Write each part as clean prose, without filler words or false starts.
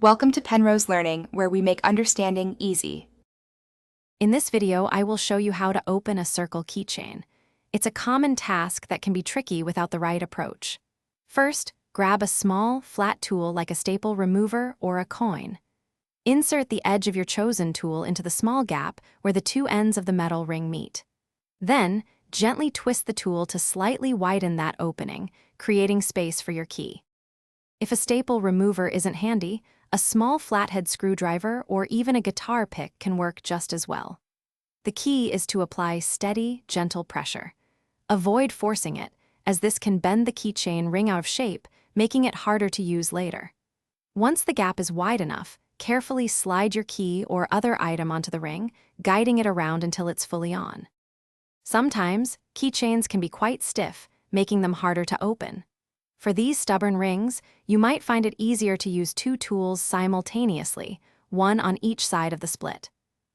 Welcome to Penrose Learning, where we make understanding easy. In this video, I will show you how to open a circle keychain. It's a common task that can be tricky without the right approach. First, grab a small, flat tool like a staple remover or a coin. Insert the edge of your chosen tool into the small gap where the two ends of the metal ring meet. Then, gently twist the tool to slightly widen that opening, creating space for your key. If a staple remover isn't handy, a small flathead screwdriver or even a guitar pick can work just as well. The key is to apply steady, gentle pressure. Avoid forcing it, as this can bend the keychain ring out of shape, making it harder to use later. Once the gap is wide enough, carefully slide your key or other item onto the ring, guiding it around until it's fully on. Sometimes, keychains can be quite stiff, making them harder to open. For these stubborn rings, you might find it easier to use two tools simultaneously, one on each side of the split.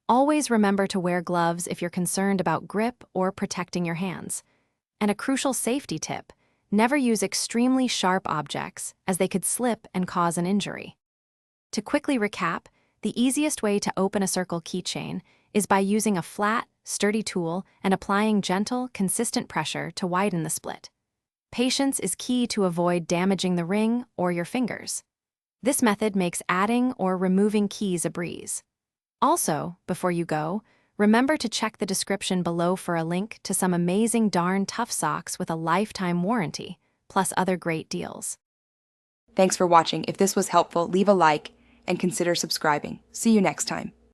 Always remember to wear gloves if you're concerned about grip or protecting your hands. And a crucial safety tip: never use extremely sharp objects, as they could slip and cause an injury. To quickly recap, the easiest way to open a circle keychain is by using a flat, sturdy tool and applying gentle, consistent pressure to widen the split. Patience is key to avoid damaging the ring or your fingers. This method makes adding or removing keys a breeze. Also, before you go, remember to check the description below for a link to some amazing darn tough socks with a lifetime warranty, plus other great deals. Thanks for watching. If this was helpful, leave a like and consider subscribing. See you next time.